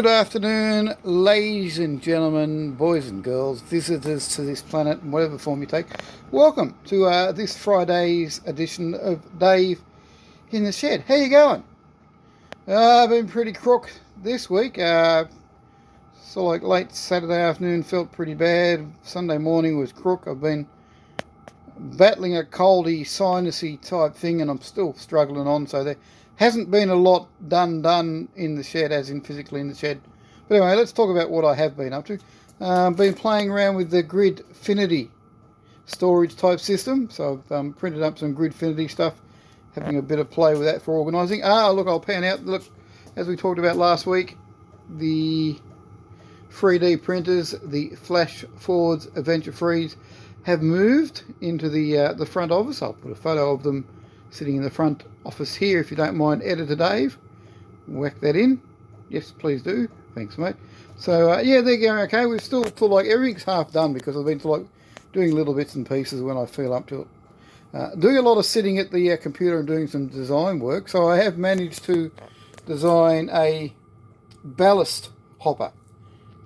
Good afternoon, ladies and gentlemen, boys and girls, visitors to this planet in whatever form you take. Welcome to this Friday's edition of Dave in the Shed. How you going? I've been pretty crook this week. So like late Saturday afternoon felt pretty bad. Sunday morning was crook. I've been battling a coldy, sinusy type thing, and I'm still struggling on. So there hasn't been a lot done in the shed, as in physically in the shed. But anyway, let's talk about what I have been up to. Been playing around with the Gridfinity storage type system. So I've printed up some Gridfinity stuff, having a bit of play with that for organising. Look, I'll pan out. Look, as we talked about last week, the 3D printers, the Flash Forwards Adventure Frees, have moved into the front office. I'll put a photo of them sitting in the front office here, if you don't mind, Editor Dave. Whack that in. Yes, please do. Thanks, mate. So, yeah, they're going okay. We've still feel like everything's half done because I've been like doing little bits and pieces when I feel up to it. Doing a lot of sitting at the computer and doing some design work. So I have managed to design a ballast hopper.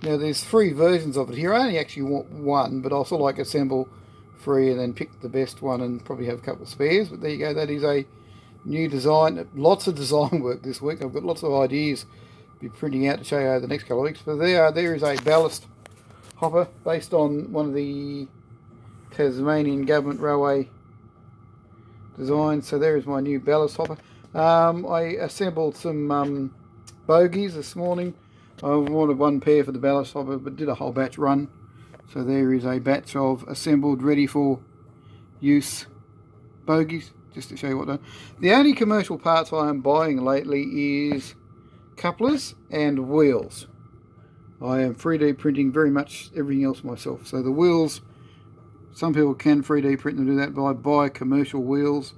Now, there's 3 versions of it here. I only actually want one, but I'll sort of like assemble 3 and then pick the best one and probably have a couple of spares. But there you go. That is a new design. Lots of design work this week. I've got lots of ideas to be printing out to show you over the next couple of weeks. But there is a ballast hopper based on one of the Tasmanian Government Railway designs. So there is my new ballast hopper. I assembled some bogies this morning. I wanted 1 pair for the ballast hopper, but did a whole batch run. So there is a batch of assembled, ready for use bogies, just to show you what done. The only commercial parts I am buying lately is couplers and wheels. I am 3D printing very much everything else myself. So the wheels, some people can 3D print and do that, but I buy commercial wheels.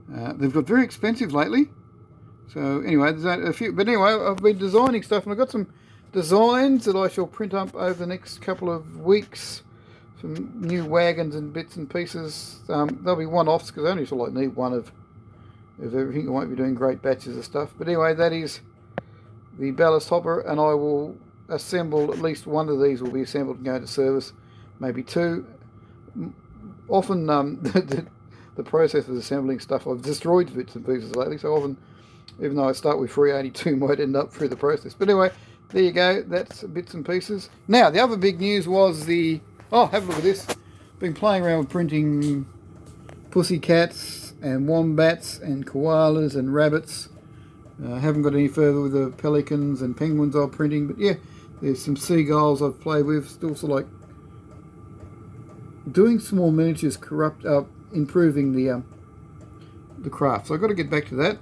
They've got very expensive lately. So anyway, there's a few. But anyway, I've been designing stuff, and I've got some designs that I shall print up over the next couple of weeks. Some new wagons and bits and pieces. There'll be one-offs because I only sort of like need one of everything. I won't be doing great batches of stuff. But anyway, that is the ballast hopper, and I will assemble at least 1 of these will be assembled and go to service, maybe 2. Often the process of assembling stuff, I've destroyed bits and pieces lately, so often, even though I start with 3, only 2 might end up through the process. But anyway, there you go. That's bits and pieces. Now, the other big news was have a look at this. Been playing around with printing pussycats and wombats and koalas and rabbits. Haven't got any further with the pelicans and penguins I'm printing. But yeah, there's some seagulls I've played with. Still sort of like doing small miniatures, improving the craft. So I've got to get back to that.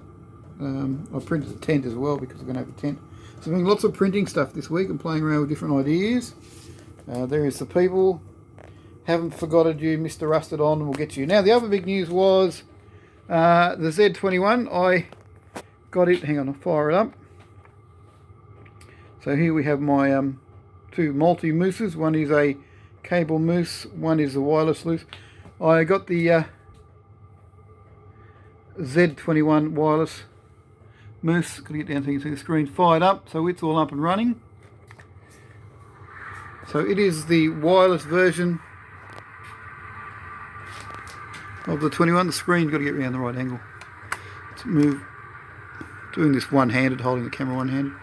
I printed a tent as well because I'm going to have a tent. So I'm doing lots of printing stuff this week and playing around with different ideas. There is the people. Haven't forgotten you, Mr. Rusted On, we'll get you. Now, the other big news was the Z21. I got it. Hang on, I'll fire it up. So here we have my 2 multi-mooses. One is a cable moose. One is a wireless moose. I got the Z21 wireless moose. Got to get down so you can see the screen fired up. So it's all up and running. So it is the wireless version of the 21. The screen's got to get around the right angle. Let's move. Doing this one-handed, holding the camera one-handed.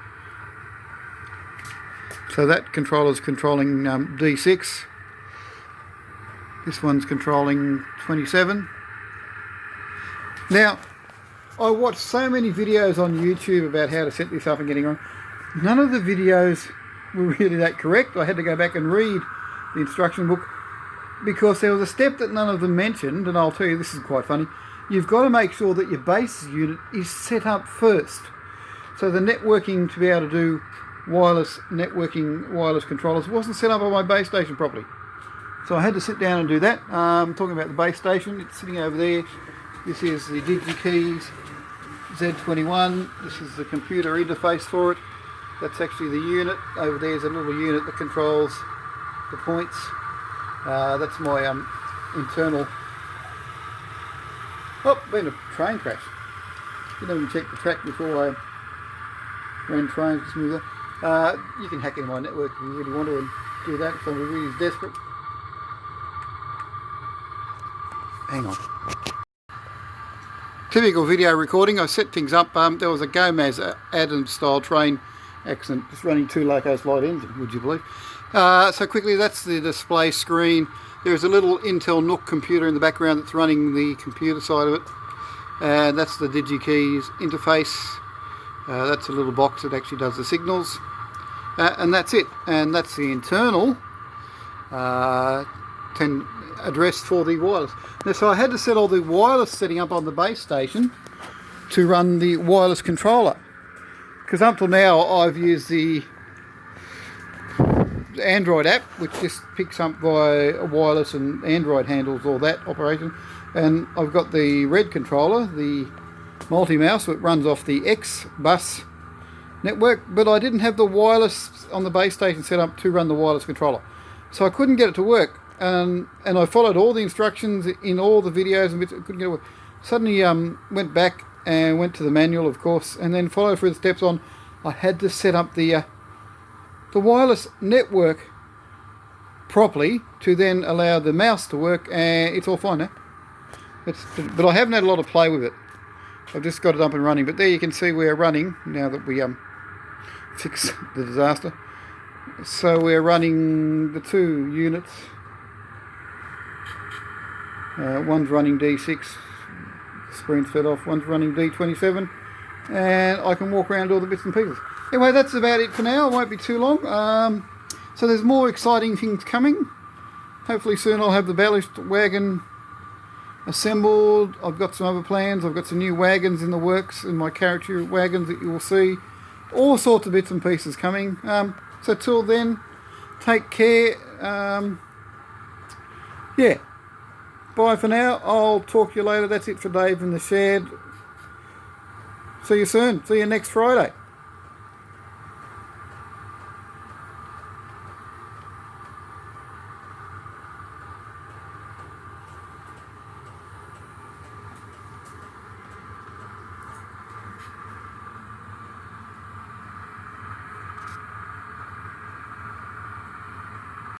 So that controller's controlling D6. This one's controlling 27. Now, I watched so many videos on YouTube about how to set this up and getting on. None of the videos were really that correct. I had to go back and read the instruction book because there was a step that none of them mentioned, and I'll tell you, this is quite funny. You've got to make sure that your base unit is set up first. So the networking to be able to do wireless networking, wireless controllers wasn't set up on my base station properly. So I had to sit down and do that. Talking about the base station, it's sitting over there. This is the DigiKeys Z21. This is the computer interface for it. That's actually the unit. Over there is a little unit that controls the points. That's my internal... Oh, been a train crash. Didn't even check the track before I ran trains. Just move that. You can hack into my network if you really want to and do that if somebody really is desperate. Hang on. Typical video recording. I set things up. There was a Gomez Adams style train accident, just running 2 Locos light engine, would you believe? So quickly, that's the display screen. There's a little Intel NUC computer in the background that's running the computer side of it. And that's the DigiKeys interface. That's a little box that actually does the signals. And that's it. And that's the internal address for the wireless. Now, so I had to set all the wireless setting up on the base station to run the wireless controller. Because up till now I've used the Android app, which just picks up via wireless, and Android handles all that operation. And I've got the Red controller, the multi-mouse, that runs off the X bus network, but I didn't have the wireless on the base station set up to run the wireless controller. So I couldn't get it to work. And I followed all the instructions in all the videos and bits, I couldn't get it to work. Suddenly went back and went to the manual, of course, and then followed through the steps on. I had to set up the wireless network properly to then allow the mouse to work, and it's all fine now. But I haven't had a lot of play with it. I've just got it up and running. But there you can see we're running now that we fixed the disaster. So we're running the 2 units. One's running D6, screen's fed off. One's running D27, and I can walk around all the bits and pieces. Anyway, that's about it for now. It won't be too long. So there's more exciting things coming. Hopefully soon I'll have the ballast wagon assembled. I've got some other plans. I've got some new wagons in the works, in my character wagons that you will see. All sorts of bits and pieces coming. So till then, take care. Yeah. Bye for now. I'll talk to you later. That's it for Dave in the Shed. See you soon. See you next Friday.